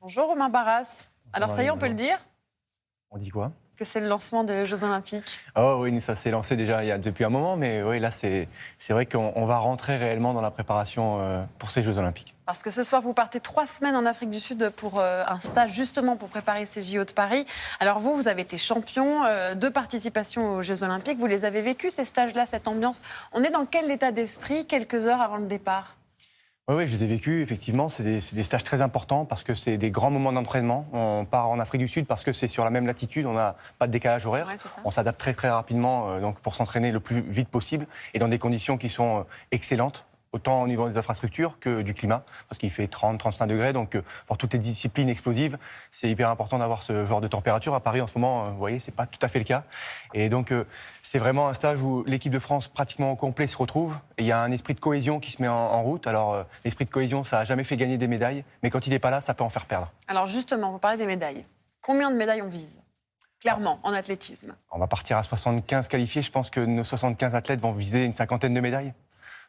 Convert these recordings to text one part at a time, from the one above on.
Bonjour Romain Barras. Alors ça y est, on peut le dire On dit quoi? que c'est le lancement des Jeux Olympiques. Oh oui, ça s'est lancé déjà depuis un moment, mais oui, là c'est vrai qu'on va rentrer réellement dans la préparation pour ces Jeux Olympiques. Parce que ce soir, vous partez 3 semaines en Afrique du Sud pour un stage justement pour préparer ces JO de Paris. Alors vous avez été champion de participation aux Jeux Olympiques. Vous les avez vécus, ces stages-là, cette ambiance. On est dans quel état d'esprit quelques heures avant le départ? Oui, je les ai vécus, effectivement, c'est des stages très importants parce que c'est des grands moments d'entraînement. On part en Afrique du Sud parce que c'est sur la même latitude, on n'a pas de décalage horaire. Ouais, c'est ça. On s'adapte très rapidement donc pour s'entraîner le plus vite possible et dans des conditions qui sont excellentes, autant au niveau des infrastructures que du climat, parce qu'il fait 30-35 degrés, donc pour toutes les disciplines explosives, c'est hyper important d'avoir ce genre de température. À Paris, en ce moment, vous voyez, c'est pas tout à fait le cas. Et donc, c'est vraiment un stage où l'équipe de France, pratiquement au complet, se retrouve. Et il y a un esprit de cohésion qui se met en route. Alors, l'esprit de cohésion, ça n'a jamais fait gagner des médailles, mais quand il n'est pas là, ça peut en faire perdre. Alors justement, vous parlez des médailles. Combien de médailles on vise? Clairement, en athlétisme. On va partir à 75 qualifiés. Je pense que nos 75 athlètes vont viser une cinquantaine de médailles.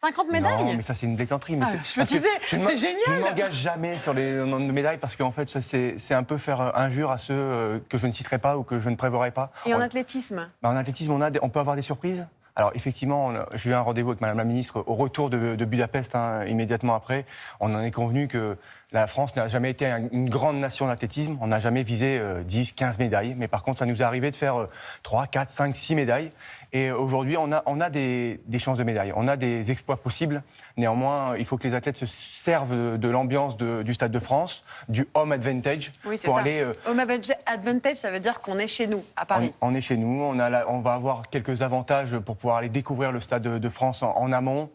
50 médailles? Non, mais ça, c'est une plaisanterie. Mais Je me disais, c'est génial. Je ne m'engage jamais sur les nombres de médailles parce qu'en fait, c'est un peu faire injure à ceux que je ne citerai pas ou que je ne prévoirai pas. Et en athlétisme? En athlétisme, on peut avoir des surprises. Alors effectivement, j'ai eu un rendez-vous avec Madame la Ministre au retour de Budapest, immédiatement après. On en est convenu que la France n'a jamais été une grande nation d'athlétisme. On n'a jamais visé 10, 15 médailles. Mais par contre, ça nous est arrivé de faire 3, 4, 5, 6 médailles. Et aujourd'hui, on a des chances de médailles. On a des exploits possibles. Néanmoins, il faut que les athlètes se servent de l'ambiance du Stade de France, du home advantage. Oui, c'est pour ça. aller. Home advantage, ça veut dire qu'on est chez nous, à Paris. On est chez nous. On va avoir quelques avantages pour pouvoir aller découvrir le Stade de France en amont.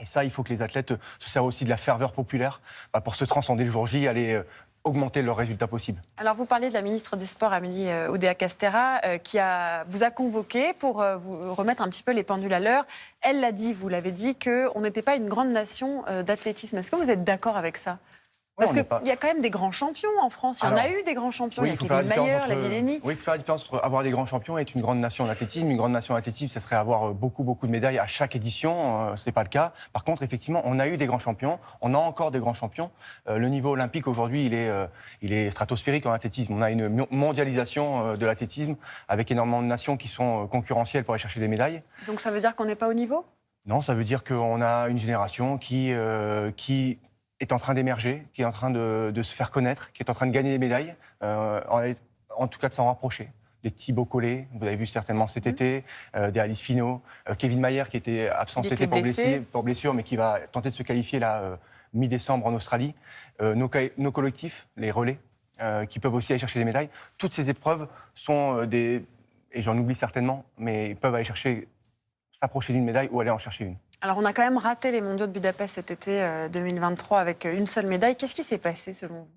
Et ça, il faut que les athlètes se servent aussi de la ferveur populaire pour se transcender le jour J, aller augmenter leurs résultats possibles. Alors, vous parlez de la ministre des Sports, Amélie Oudéa-Castéra, qui vous a convoqué pour vous remettre un petit peu les pendules à l'heure. Elle l'a dit, vous l'avez dit, qu'on n'était pas une grande nation d'athlétisme. Est-ce que vous êtes d'accord avec ça? Parce qu'il y a quand même des grands champions en France. Il y en a eu des grands champions. Oui, il y a Kevin Mayer, la Yeleni. Oui, il faut faire la différence entre avoir des grands champions et être une grande nation d'athlétisme. Une grande nation d'athlétisme, ce serait avoir beaucoup de médailles à chaque édition. Ce n'est pas le cas. Par contre, effectivement, on a eu des grands champions. On a encore des grands champions. Le niveau olympique, aujourd'hui, il est stratosphérique en athlétisme. On a une mondialisation de l'athlétisme avec énormément de nations qui sont concurrentielles pour aller chercher des médailles. Donc ça veut dire qu'on n'est pas au niveau? Non, ça veut dire qu'on a une génération qui est en train d'émerger, qui est en train de se faire connaître, qui est en train de gagner des médailles, en tout cas de s'en rapprocher. Des Thibaut Collet, vous avez vu certainement cet été, des Alice Finot, Kevin Mayer qui était absent cet été pour blessure, mais qui va tenter de se qualifier là, mi-décembre en Australie. Nos collectifs, les relais, qui peuvent aussi aller chercher des médailles. Toutes ces épreuves sont et j'en oublie certainement, mais ils peuvent aller s'approcher d'une médaille ou aller en chercher une. Alors, on a quand même raté les mondiaux de Budapest cet été 2023 avec une seule médaille. Qu'est-ce qui s'est passé selon vous?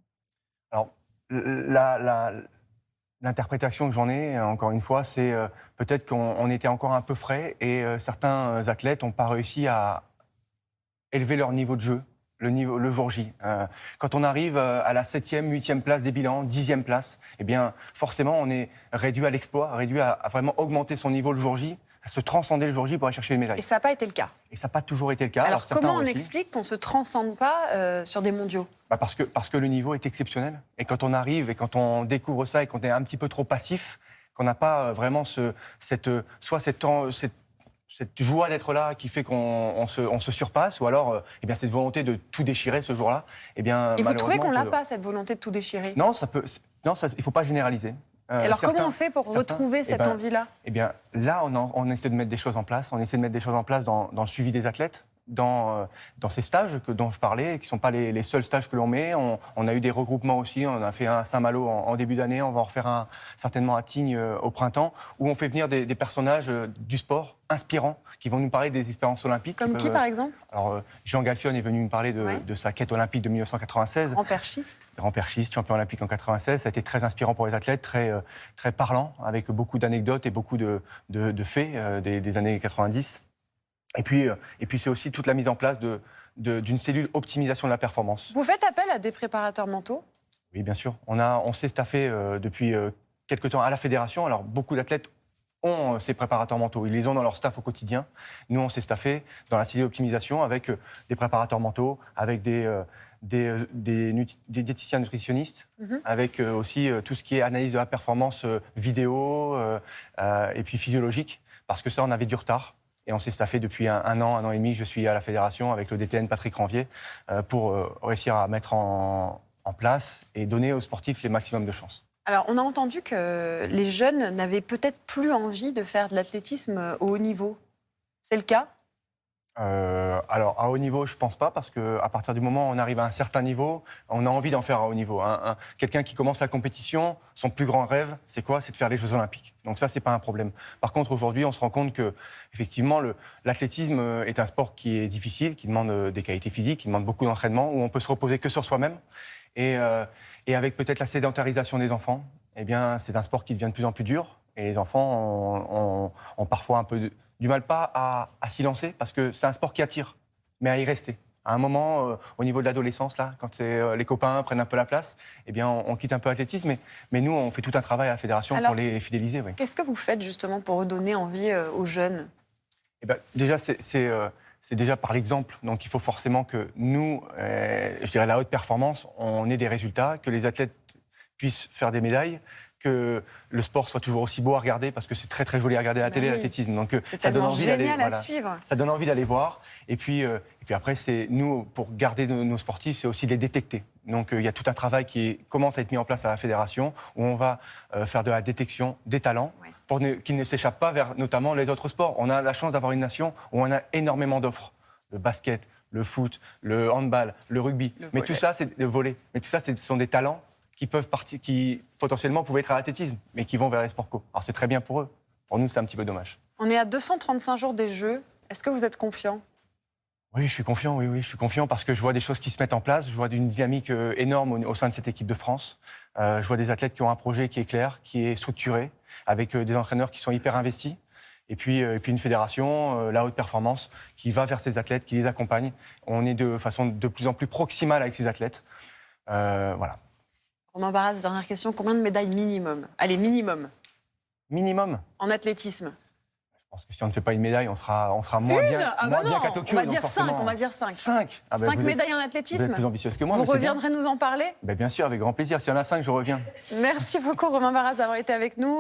Alors, l'interprétation que j'en ai, encore une fois, c'est peut-être qu'on était encore un peu frais et certains athlètes n'ont pas réussi à élever leur niveau de jeu, le jour J. Quand on arrive à la 7e, 8e place des bilans, 10e place, eh bien, forcément, on est réduit à l'exploit, réduit à vraiment augmenter son niveau le jour J, à se transcender le jour J pour aller chercher une médaille. Et ça n'a pas été le cas. Et ça n'a pas toujours été le cas. Alors comment on explique qu'on ne se transcende pas sur des mondiaux? Parce que le niveau est exceptionnel. Et quand on arrive et quand on découvre ça et qu'on est un petit peu trop passif, qu'on n'a pas vraiment cette joie d'être là qui fait qu'on se surpasse, ou alors eh bien, cette volonté de tout déchirer ce jour-là. Eh bien, et vous trouvez qu'on n'a pas, cette volonté de tout déchirer? Non, il ne faut pas généraliser. Et alors comment on fait pour retrouver cette envie-là? Eh bien, là, on essaie de mettre des choses en place. On essaie de mettre des choses en place dans le suivi des athlètes, dans ces stages dont je parlais, qui ne sont pas les seuls stages que l'on met. On a eu des regroupements aussi. On a fait un à Saint-Malo en début d'année. On va en refaire un certainement à Tignes au printemps, où on fait venir des personnages du sport inspirants qui vont nous parler des expériences olympiques. Comme qui, par exemple? Alors, Jean Galfione est venu nous parler de sa quête olympique de 1996. Grand perchiste. Grand perchiste, champion olympique en 96. Ça a été très inspirant pour les athlètes, très parlant, avec beaucoup d'anecdotes et beaucoup de faits des années 90. Et puis c'est aussi toute la mise en place d'une cellule optimisation de la performance. Vous faites appel à des préparateurs mentaux? Oui, bien sûr. On s'est staffé depuis quelques temps à la fédération. Alors, beaucoup d'athlètes ont ces préparateurs mentaux. Ils les ont dans leur staff au quotidien. Nous, on s'est staffé dans la cellule optimisation avec des préparateurs mentaux, avec des diététiciens nutritionnistes, avec aussi tout ce qui est analyse de la performance vidéo et puis physiologique, parce que ça, on avait du retard. Et on s'est staffé depuis un an et demi. Je suis à la fédération avec le DTN Patrick Ranvier pour réussir à mettre en place et donner aux sportifs les maximums de chances. Alors, on a entendu que les jeunes n'avaient peut-être plus envie de faire de l'athlétisme au haut niveau. C'est le cas ? Alors, à haut niveau, je ne pense pas, parce qu'à partir du moment où on arrive à un certain niveau, on a envie d'en faire à haut niveau. Quelqu'un qui commence la compétition, son plus grand rêve, c'est quoi ? C'est de faire les Jeux Olympiques. Donc ça, ce n'est pas un problème. Par contre, aujourd'hui, on se rend compte que, effectivement, l'athlétisme est un sport qui est difficile, qui demande des qualités physiques, qui demande beaucoup d'entraînement, où on peut se reposer que sur soi-même. Et avec peut-être la sédentarisation des enfants, eh bien, c'est un sport qui devient de plus en plus dur. Et les enfants ont parfois un peu du mal pas à s'y lancer, parce que c'est un sport qui attire, mais à y rester. À un moment, au niveau de l'adolescence, là, quand les copains prennent un peu la place, eh bien, on quitte un peu l'athlétisme. Mais nous, on fait tout un travail à la fédération pour les fidéliser. Oui. Qu'est-ce que vous faites justement pour redonner envie aux jeunes ? Eh ben, déjà, c'est déjà par l'exemple. Donc, il faut forcément que nous, je dirais la haute performance, on ait des résultats, que les athlètes puissent faire des médailles, que le sport soit toujours aussi beau à regarder, parce que c'est très très joli à regarder à la télé, l'athlétisme. Donc ça donne envie d'aller, suivre. Ça donne envie d'aller voir. Et puis après, c'est nous, pour garder nos sportifs, c'est aussi de les détecter. Donc il y a tout un travail qui commence à être mis en place à la fédération, où on va faire de la détection des talents, pour qu'ils ne s'échappent pas vers notamment les autres sports. On a la chance d'avoir une nation où on a énormément d'offres. Le basket, le foot, le handball, le rugby. Mais tout ça, c'est le volley. Mais tout ça, ce sont des talents qui potentiellement pouvaient être à l'athlétisme, mais qui vont vers les sports co. Alors c'est très bien pour eux. Pour nous, c'est un petit peu dommage. On est à 235 jours des Jeux. Est-ce que vous êtes confiant ? Oui, je suis confiant. Oui, je suis confiant parce que je vois des choses qui se mettent en place. Je vois une dynamique énorme au sein de cette équipe de France. Je vois des athlètes qui ont un projet qui est clair, qui est structuré, avec des entraîneurs qui sont hyper investis. Et puis une fédération, la haute performance, qui va vers ces athlètes, qui les accompagne. On est de façon de plus en plus proximale avec ces athlètes. Voilà. Romain Barras, dernière question. Combien de médailles minimum ? Allez, minimum. Minimum ? En athlétisme. Je pense que si on ne fait pas une médaille, on sera moins bien qu'à Tokyo. On va dire 5. 5 5 médailles en athlétisme. Vous êtes plus ambitieuse que moi. Vous reviendrez nous en parler ? Bien sûr, avec grand plaisir. S'il y en a 5, je reviens. Merci beaucoup Romain Barras d'avoir été avec nous.